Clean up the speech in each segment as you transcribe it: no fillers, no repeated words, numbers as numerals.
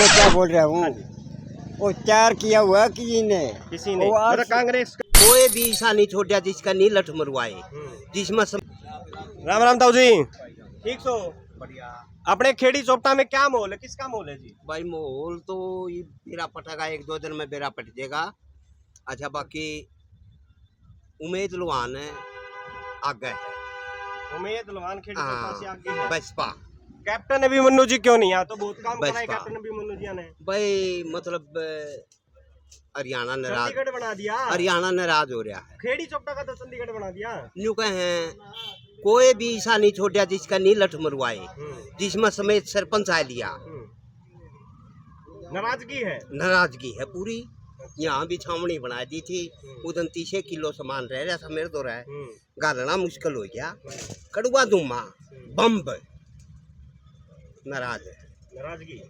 मैं क्या बोल रहा हूँ, वो तैयार किया हुआ किसी ने मतलब कांग्रेस कोई भी ऐसा नहीं छोड़ा जिसका नहीं लठ मरवाए, जिसमें राम राम ताऊ जी, ठीक सो बढ़िया। अपने खेड़ी चोपटा में क्या माहौल है, किसका माहौल है जी? भाई माहौल तो ये बेरा पटेगा, 1-2 दिन में बेरा पट जाएगा। अच्छा, बाकी उम्मीद लुहान है आगे है। उम्मीद लवान खेड़ी चोपटा से आगे है। बसपा कैप्टन अभिमन्यु जी क्यों नहीं? यहाँ तो बहुत काम कराए बसपा। कैप्टन अभिमन्यु जी ने। भाई मतलब हरियाणा नाराज, चंडीगढ़ बना दिया, हरियाणा नाराज हो रहा है। खेड़ी चोपटा का तो चंडीगढ़ बना दिया। यूं कहें कोई भी ऐसा नहीं छोड़ा जिसका नहीं लठ मरवाए, जिसमें समेत सरपंच आ लिया। नाराजगी है पूरी। यहाँ भी छावनी बना दी थी, उधर 30 किलो सामान रह रहा था मेरे तो रहा, गालना मुश्किल हो गया। कड़ुआ दुमा बम्ब नाराज है, नाराजगी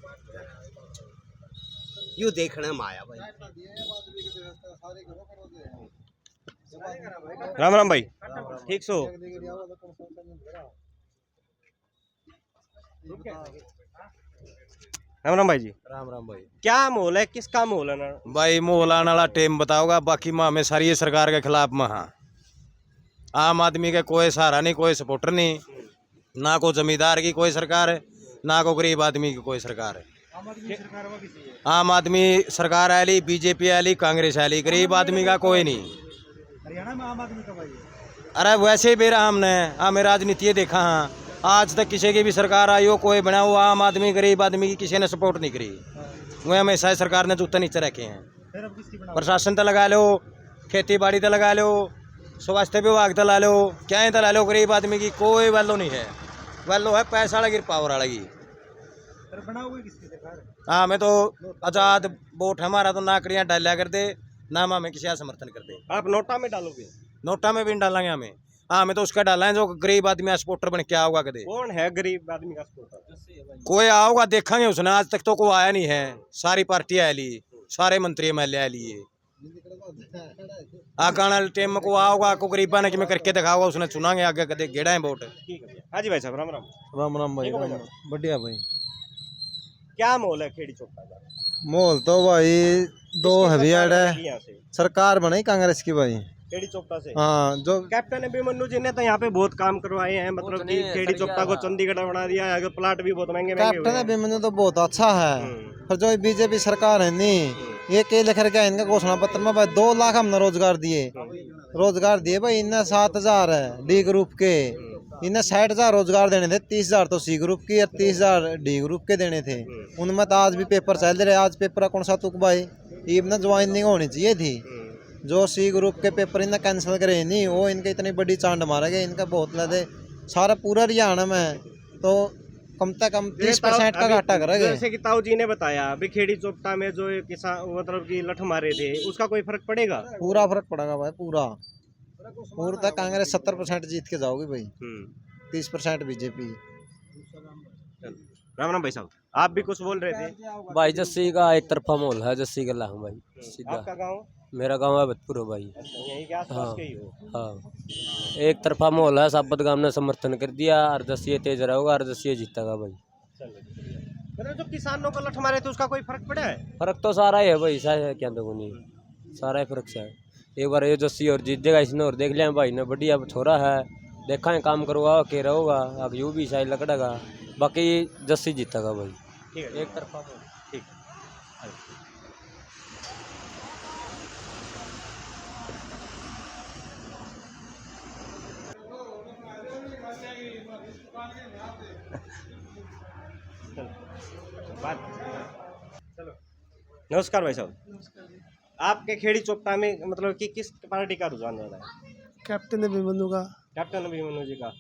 यू देखने में आया भाई। राम राम भाई, ठीक सो? राम राम भाई जी। राम राम भाई। क्या माहौल है, किसका माहौल है ना? भाई माहौल आने वाला टाइम बताओगा, बाकी माँ में सारी सरकार के खिलाफ में हाँ। आम आदमी के कोई सहारा नहीं, कोई सपोर्टर नहीं, ना को जमींदार की कोई सरकार है, ना को गरीब आदमी की कोई सरकार है। आम आदमी सरकार आली, बीजेपी आली, कांग्रेस आली, गरीब आदमी का कोई नहीं। हरियाणा में आम आदमी का भाई, अरे वैसे ही बेरा हमने हमें राजनीति देखा हाँ, आज तक किसी की भी सरकार आई हो, कोई बना हुआ आम आदमी गरीब आदमी की किसी ने सपोर्ट नहीं करी। वह हमेशा सरकार ने जूते नीचे रखे हैं। प्रशासन तो लगा लो, खेती बाड़ी तो लगा लो, स्वास्थ्य विभाग तो ला लो, क्या तो ला लो, गरीब आदमी की कोई वैल्यू नहीं है। वैल्यू है पैसा वाला की, पावर वाला की। हाँ, मैं तो आजाद वोट हमारा तो नाकड़ियाँ डालिया कर दे, ना हमें किसी का समर्थन कर दे। आप नोटा में डालोगे? नोटा में भी डालेंगे हमें। हाँ, मैं तो उसका डाला है जो गरीब आदमी सपोर्टर बन के आओगा कदे। कौन है गरीब आदमी का सपोर्टर? कोई आओगा देखेंगे उसने, आज तक तो कोई आया नहीं है। सारी पार्टी आ ली, सारे मंत्री एमएलए आ लिए। आने वाले टाइम में को आओगा, को गरीबा ने कि मैं करके दिखाओगा, उसने चुनांगे आगे कदे गेड़ा है वोट। हाँ जी भाई साहब, राम राम। राम राम भाई, राम बढ़िया भाई। क्या माहौल है खेड़ी चोपटा का? माहौल तो भाई दो हवियाड़ है, यहाँ से सरकार बनी कांग्रेस की भाई। खेड़ी चोपटा से हाँ, जो कैप्टन अभिमन्यु जी ने तो यहाँ पे बहुत काम करवाए हैं, मतलब कि खेड़ी चोपटा को चंडीगढ़ बना दिया है, प्लाट भी बहुत महंगे महंगे कैप्टन हुए हैं। अभिमन्यु तो बहुत अच्छा है, पर जो बीजेपी सरकार है नहीं, ये के लिख रखा है इनका घोषणा पत्र में भाई 2 लाख हमने रोजगार दिए भाई। इन्हें 7,000 है डी ग्रुप के, इन्हें 60,000 रोजगार देने थे, 30,000 तो सी ग्रुप की और 30,000 डी ग्रुप के देने थे। उनमें तो आज भी पेपर चल रहे, आज पेपर कौन सा तुक भाई, इनमें ज्वाइनिंग होनी चाहिए थी। जो सी ग्रुप के पेपर इन्हें कैंसिल करे नहीं, वो इनके इतनी बड़ी चांद मारा गया, इनका बहुत लदे सारा पूरा हरियाणा में तो कम से कम 30% का घाटा करेगा। जैसे कि ताऊ जी ने बताया अभी खेड़ी चोपटा में जो किसान मतलब कि लठ मारे थे, उसका कोई फर्क पड़ेगा? पूरा फर्क पड़ेगा भाई, पूरा तक कांग्रेस 70% जीत के जाओगी भाई, 30% बीजेपी। राम राम भाई साहब, आप भी कुछ बोल रहे थे? भाई जस्सी का एक तरफा माहौल है, जस्सी गला हूँ भाई सीधा। आपका गाँव? मेरा गांव है बतपुर हो भाई। यहीं के आसपास के ही हो? हाँ, एक तरफा माहौल है, साबत गांव ने समर्थन कर दिया, और जस्सी तेज रहेगा और जस्सी जीतेगा भाई। मतलब जो किसानों को लठ मारे थे उसका कोई फर्क पड़ा है? फर्क तो सारा ही है भाई, सारा क्या देखो नहीं, सारा ही फर्क है। एक बार ये जस्सी और जीत जाएगा, इसने और देख लिया भाई ने, बढ़िया छोरा है, देखा है काम करवा के रहोगा, अब यू भी शायद लकड़ेगा, बाकी जस्सी जीतेगा भाई। ठीक है, एक तरफा ठीक। चलो, नमस्कार भाई साहब। आपके खेड़ी चोपटा में मतलब कि किस पार्टी का रुझान ज्यादा है? कैप्टन अभिमन्यु का। कैप्टन अभिमन्यु जी का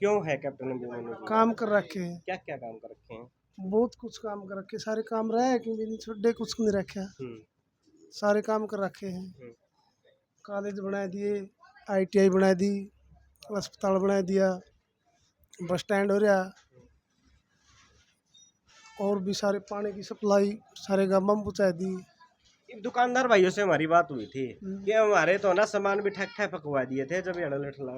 क्यों है? कैप्टन अभिमन्यु जी काम कर रखे हैं, क्या क्या काम कर रखे हैं? बहुत कुछ काम कर रखे, सारे काम रहे कि नहीं छोटे कुछ नहीं रखे, सारे काम कर रखे हैं। कॉलेज बना दिए, ITI बना दी, अस्पताल बना दिया, बस स्टैंड हो रहा, और भी सारे पानी की सप्लाई सारे गाँव में पहुँचा दी। दुकानदार भाइयों से हमारी बात हुई थी कि हमारे तो ना सामान भी ठक ठक पकवा दिए थे जब ये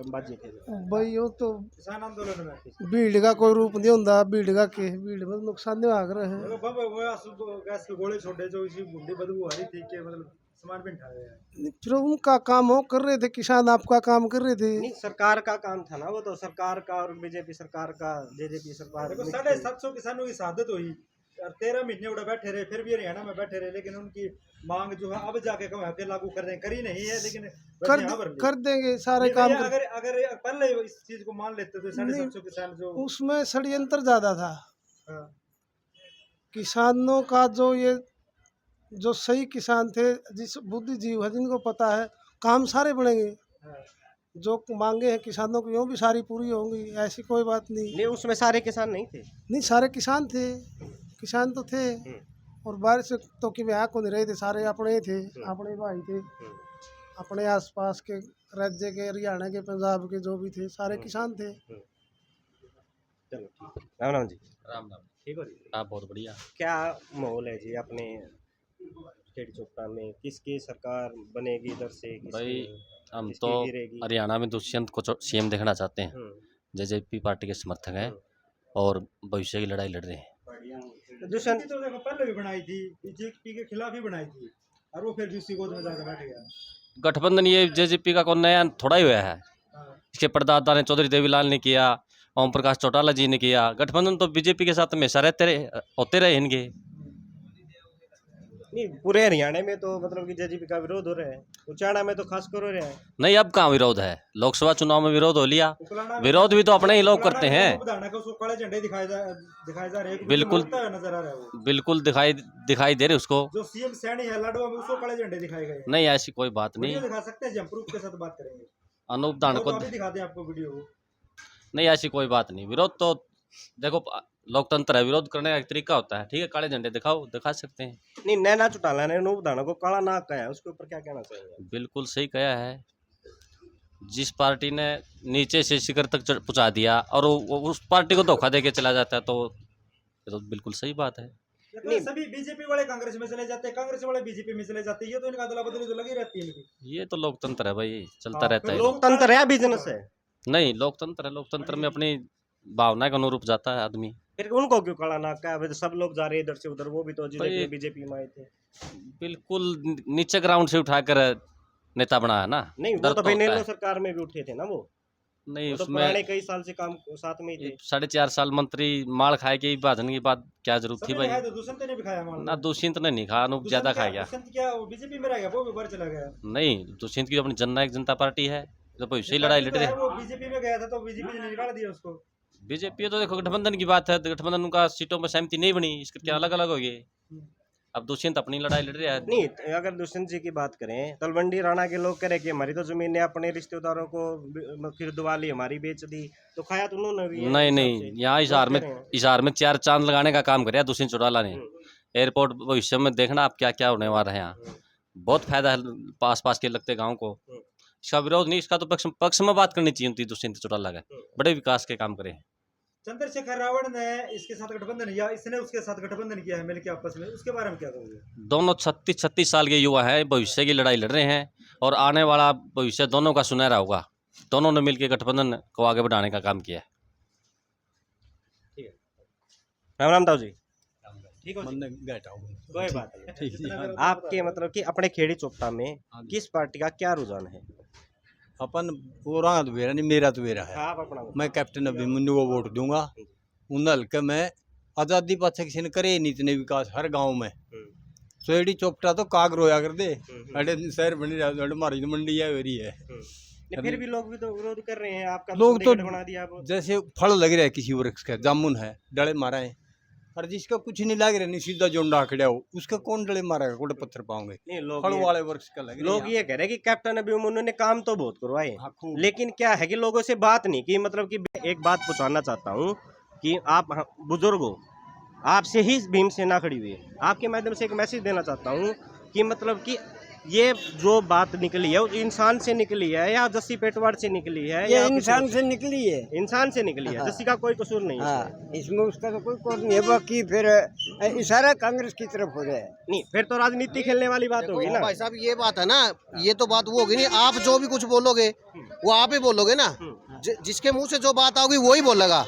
बाजी थे। भाई वो तो किसान आंदोलन में भीड़ का कोई रूप नहीं होता, भीड़ का के भीड़ में नुकसान नहीं भाग रहे हैं। गैस के गोले छोड़े जो इसी बुढ़ी बदबू आ रही थी कि मतलब सामान भी उठा रहे फिर उनका काम हो कर रहे थे, किसान आपका काम कर रहे थे। नहीं, सरकार का काम था ना वो, तो सरकार का और बीजेपी सरकार का, जेजेपी सरकार। 750 किसानों की शहादत हुई और 13 महीने उड़ा बैठे रहे, फिर भी हरियाणा में बैठे रहे, लेकिन उनकी मांग जो है अब जाके कहीं लागू कर रहे हैं, करी नहीं है लेकिन कर देंगे सारे काम। अगर अगर पहले इस चीज को मान लेते तो 750 किसान जो उसमें षड्यंत्र ज्यादा था। किसानों का जो सही किसान थे, जिस बुद्धिजीव है, जिनको पता है काम सारे बनेंगे, जो मांगे हैं किसानों की वो भी सारी पूरी होंगी, ऐसी कोई बात नहीं। नहीं, उसमें सारे किसान नहीं थे। नहीं, सारे किसान थे, किसान तो थे, और बारिश तो कि ब्याह को नहीं रहे थे, सारे अपने ही थे, अपने भाई थे, अपने आसपास के राज्य के, हरियाणा के, पंजाब के जो भी थे सारे किसान थे। चलो ठीक, राम राम जी। राम राम। ठीक हो जी? आप बहुत बढ़िया। क्या माहौल है जी अपने खेड़ी चोपड़ा में? किसकी सरकार बनेगी इधर से? भाई हम किसकी तो गिरेगी? हरियाणा में दुष्यंत को सीएम देखना चाहते हैं। जेजेपी पार्टी के समर्थक हैं और भविष्य की लड़ाई लड़ रहे हैं। दुष्यंत तो देखो पहले भी बनाई थी, बीजेपी के खिलाफ ही बनाई थी और वो फिर भी उसी गोद में जाकर बैठ गया। गठबंधन ये जेजेपी का कौन नया थोड़ा ही हुआ है। इसके परदादा ने चौधरी देवीलाल ने किया, ओम प्रकाश चौटाला जी ने किया। गठबंधन तो बीजेपी के साथ हमेशा होते रहे इनके। नहीं, पूरे हरियाणा में तो मतलब कि जेजेपी का विरोध हो रहा है, उचाड़ा में तो खासकर हो रहा है। नहीं, अब कहाँ विरोध है? लोकसभा चुनाव में विरोध हो लिया। विरोध भी तो अपने ही लोग करते हैं। काले झंडे दिखाए जा रहे हैं। बिल्कुल नजर आ रहा है वो। बिल्कुल दिखाई दे रहे उसको। जो सीएम सैनी है लाडवा में, उसको काले झंडे दिखाए गए। नहीं, ऐसी कोई बात नहीं। दिखा सकते हैं, हम प्रूफ के साथ बात करेंगे। अनूप धान को दिखा दें आपको वीडियो को। नहीं, ऐसी कोई बात नहीं। विरोध तो देखो लोकतंत्र है, विरोध करने का एक तरीका होता है। ठीक है, काले झंडे दिखा सकते हैं। नहीं, नैना चौटाला ने अनूप धाना को काला नाग कहा है, उसके ऊपर क्या कहना चाहिए? बिल्कुल सही कहा है। जिस पार्टी ने नीचे से शिखर तक पहुंचा दिया और उस पार्टी को धोखा देके चला जाता है, तो ये तो बिल्कुल सही बात है। नहीं, सभी बीजेपी वाले कांग्रेस में चले जाते हैं, कांग्रेस वाले बीजेपी में चले जाते हैं, ये तो इनका अदला बदली तो लगी रहती है इनकी। ये तो लोकतंत्र है भाई, चलता रहता है। लोकतंत्र है, बिजनेस है? नहीं, लोकतंत्र है। लोकतंत्र में अपनी भावना के अनुरूप जाता है आदमी। फिर उनको क्यों काला नाग का है? सब लोग जा रहे हैं इधर से उधर, वो भी तो बीजेपी में आए थे। बिल्कुल नीचे ग्राउंड से उठाकर नेता बना है ना। नहीं, वो तो भाई नेलो सरकार में भी उठे थे ना वो। नहीं, तो पुराने कई साल से काम साथ में ही थे। 4.5 साल मंत्री माल खाए के विभाजन की बात क्या जरूरत थी भाई? तो दुष्यंत ने भी खाया माल। ना, दुष्यंत ने नहीं खाया, अनूप ज्यादा खा गया। दुष्यंत क्या वो बीजेपी में रह गया, वो भी बाहर चला गया? नहीं, दुष्यंत की अपनी जननायक जनता पार्टी है, तो भविष्य की लड़ाई लड़ रहे हैं। वो बीजेपी में गया था तो बीजेपी ने निकाल दिया उसको। बीजेपी तो देखो गठबंधन की बात है, गठबंधन का सीटों में सहमति नहीं बनी, इसके क्या अलग अलग हो गए। अब दुष्यंत अपनी लड़ाई लड़ रहा है। नहीं, अगर दुष्यंत जी की बात करें, तलवंडी राणा के लोग कह रहे कि हमारी तो जमीन ने अपने रिश्तेदारों को फिर दिवाली हमारी बेच दी, तो खाया तो उन्होंने भी। नहीं, यहाँ हिसार में 4 चांद लगाने का काम कर दुष्यंत चौटाला ने। एयरपोर्ट भविष्य में देखना आप क्या क्या होने वाला है। यहाँ बहुत फायदा है पास के लगते गाँव को। इसका विरोध नहीं, इसका तो पक्ष में बात करनी चाहिए थी दुष्यंत चौटाला का। बड़े विकास के काम करे। चंद्रशेखर रावण ने इसके साथ गठबंधन या इसने उसके साथ गठबंधन किया है मिलकर आपस में, उसके बारे में क्या कहोगे? दोनों 36 साल के युवा हैं, भविष्य की लड़ाई लड़ रहे हैं और आने वाला भविष्य दोनों का सुनहरा होगा। दोनों ने मिलकर गठबंधन को आगे बढ़ाने का काम किया है। ठीक है, राम राम ताऊ जी। ठीक हो, कोई बात नहीं। आपके मतलब कि अपने खेड़ी चोपटा में किस पार्टी का क्या रुझान है? अपन वो रहा तो मेरा नहीं, मेरा तो मेरा है। आप अपना मैं कैप्टन अभिमन्यु को वोट दूंगा। उन हल्के में आज़ादी पाछे किसी ने करे नहीं इतने विकास हर गांव में। सोएडी चोपटा तो काग रोया कर दे, अरे शहर बनी रहा, हमारी तो मंडी है वेरी है। फिर भी लोग भी तो विरोध कर रहे हैं आपका। लोग तो बना दिया आप। जैसे फल लग रहा है किसी वृक्ष का, जामुन है, डले मारा है, और जिसका कुछ नहीं लग रहा, नहीं सीधा जोंडा खड़ा हो, उसका कौन डले मारेगा? कोड़े पत्थर पाओगे? नहीं, लोग फल वाले वृक्ष का लग। लोग ये कह रहे हैं कि कैप्टन अभिमन्यु ने काम तो बहुत करवाए, हाँ, लेकिन क्या है कि लोगों से बात नहीं की। मतलब कि एक बात पूछना चाहता हूँ कि आप बुजुर्ग हो, आपसे ही भीमसेना खड़ी हुई है, आपके माध्यम से एक मैसेज देना चाहता हूँ कि मतलब कि ये जो बात निकली है वो इंसान से निकली है या जस्सी पेटवाड़ से निकली है ये या इंसान से निकली है। इंसान से निकली है, हाँ। जस्सी का कोई कसूर नहीं है हाँ, इसमें उसका तो कोई कौन नहीं है। बाकी फिर इशारा कांग्रेस की तरफ हो रहा है। नहीं, फिर तो राजनीति खेलने वाली बात होगी ना। भाई साहब ये बात है ना, ये तो बात वो होगी नहीं, आप जो भी कुछ बोलोगे वो आप ही बोलोगे ना, जिसके मुंह से जो बात आओगी वही बोलेगा।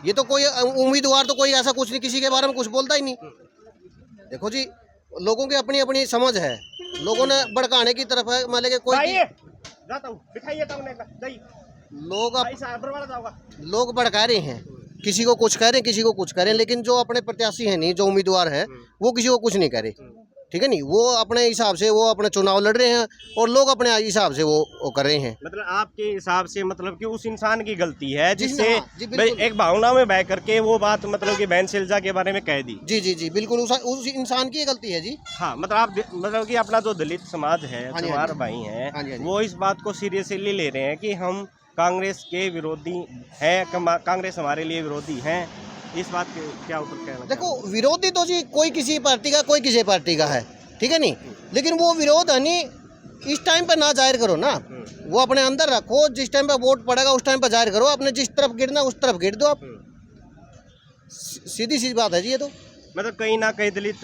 ये तो कोई उम्मीदवार तो कोई ऐसा कुछ नहीं, किसी के बारे में कुछ बोलता ही नहीं। देखो जी, लोगों की अपनी अपनी समझ है, लोगों ने भड़काने की तरफ है, मान लेके कोई जाता हूँ, बिठाइए लोग भड़का रहे हैं, किसी को कुछ कह रहे हैं, किसी को कुछ कह रहे हैं, लेकिन जो अपने प्रत्याशी है नहीं, जो उम्मीदवार है वो किसी को कुछ नहीं कह रहे, ठीक है नहीं। वो अपने हिसाब से वो अपने चुनाव लड़ रहे हैं और लोग अपने हिसाब से वो कर रहे हैं। मतलब आपके हिसाब से मतलब कि उस इंसान की गलती है जिससे जी, बिल्कुल। एक भावना में बह करके वो बात मतलब कि बहन शिल्जा के बारे में कह दी। जी जी जी, बिल्कुल उस इंसान की गलती है जी। हाँ, मतलब आप मतलब कि अपना जो दलित समाज है, हाँ जी, चमार हाँ जी। भाई हैं, हाँ जी, हाँ जी। वो इस बात को सीरियसली ले रहे हैं कि हम कांग्रेस के विरोधी हैं, कांग्रेस हमारे लिए विरोधी हैं। इस बात के क्या ऊपर कहना? देखो, विरोधी तो जी कोई किसी पार्टी का, कोई किसी पार्टी का है, ठीक है नहीं, लेकिन वो विरोध है नहीं इस टाइम पे ना जाहिर करो ना, वो अपने अंदर रखो। जिस टाइम पे वोट पड़ेगा उस टाइम पे जाहिर करो, अपने जिस तरफ गिरना उस तरफ गिर दो आप। सीधी सी बात है जी ये तो। मतलब कहीं ना कहीं दलित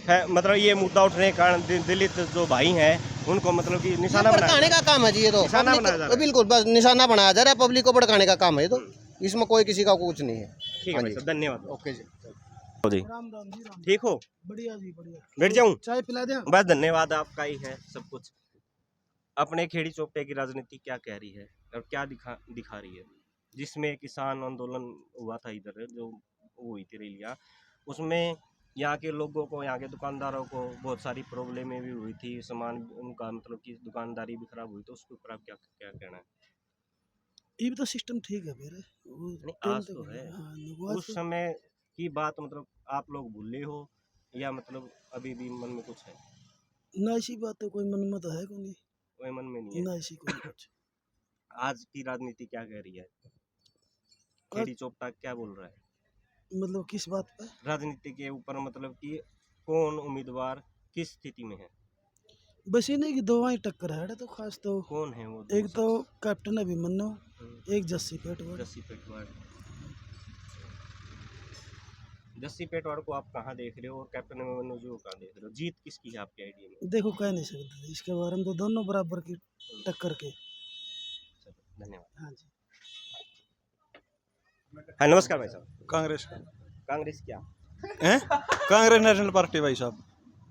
है, मतलब ये मुद्दा उठने के कारण दलित जो भाई हैं उनको मतलब कि निशाना भड़काने का काम है जी ये तो, निशाना बनाया जा रहा है। बिल्कुल बस निशाना बनाया जा रहा है, पब्लिक को भड़काने का काम है ये तो, इसमें कोई किसी का कुछ नहीं है। ठीक है भाई साहब, धन्यवाद। ओके जी। जी, राम राम जी, राम। ठीक हो? बढ़िया जी, बढ़िया। बैठ जाऊं? चाय पिला दें? बस धन्यवाद, आपका ही है सब कुछ। अपने खेड़ी चौपटे की राजनीति क्या कह रही है और क्या दिखा रही है? जिसमें किसान आंदोलन हुआ था इधर, जो वो हुई थी रैलियाँ, उसमें यहाँ के लोगों को, यहाँ के दुकानदारों को बहुत सारी प्रॉब्लमें भी हुई थी, सामान उनका मतलब कि दुकानदारी भी खराब हुई, तो उसके ऊपर आप क्या क्या कहना है? ये भी तो सिस्टम ठीक है मेरे। नहीं, आज तो है, उस समय की बात मतलब आप लोग भूले हो या मतलब अभी भी मन में कुछ है? ना ऐसी बात तो कोई मन में तो है कोई नहीं, कोई मन में नहीं है। ना ऐसी कोई कुछ। आज की राजनीति क्या कह रही है? खेड़ी चोपटा क्या बोल रहा है मतलब किस बात पे? राजनीति के ऊपर, मतलब कि कौन उम्मीदवार किस स्थिति में है? बस ये नहीं कि दो ही टक्कर है तो खास तो। कौन है वो? एक तो कैप्टन अभिमन्यु, एक जस्सी पेटवाड़। जस्सी पेटवाड़। जस्सी पेटवाड़ को आप कहाँ देख रहे हो और कैप्टन अभिमन्यु जी को कहाँ देख रहे हो? जीत किसकी है आपके आइडिया में? देखो कह नहीं सकते इसके बारे में, तो दोनों बराबर की टक्कर के। चलो, धन्यवाद। हाँ जी। हाँ, नमस्कार भाई साहब। कांग्रेस कांग्रेस क्या? हैं? कांग्रेस नेशनल पार्टी भाई साहब।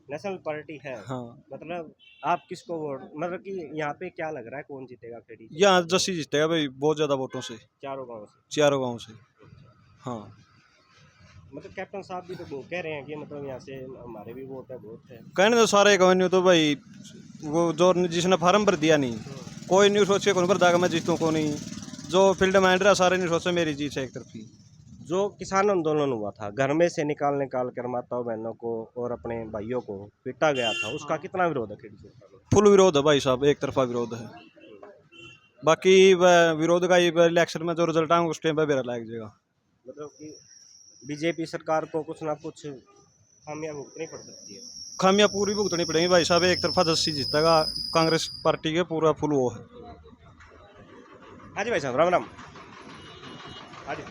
नेशनल पार्टी है। हाँ, मतलब आप किसको वोट, मतलब कि यहाँ पे क्या लग रहा है कौन जीतेगा खेड़ी? यहाँ जस्सी जीतेगा भाई, बहुत ज्यादा वोटों से, चारों गाँव से। चारों गाँव से। हाँ, मतलब कैप्टन साहब भी तो वो कह रहे हैं कि मतलब यहाँ से हमारे भी वोट है, बहुत है। कहने तो सारे गवर्नर तो भाई, वो जो जिसने फार्म भर दिया नहीं, कोई नहीं सोचे कौन भर दागा मैं जीतूँ को नहीं, जो फील्ड माइंड रहा सारे नहीं सोचे मेरी जीत है एक तरफी। जो किसान आंदोलन हुआ था, घर में से निकाल कर माताओं बहनों को और अपने भाइयों को पीटा गया था, उसका कितना विरोध है खेड़ी चोपटा में? फुल विरोध है भाई साहब, एक तरफा विरोध है। बाकी विरोध का इलेक्शन में जो रिजल्ट आएंगे उस टाइम पर बेरा लग जाएगा। मतलब कि बीजेपी सरकार को कुछ ना कुछ खामियां भुगतनी पड़ सकती है। खामियां पूरी भुगतनी पड़ेगी भाई साहब, एक तरफा जस्सी जीतेगा, कांग्रेस पार्टी के पूरा फुल वो है। हाँ जी भाई साहब, राम राम। हाँ जी।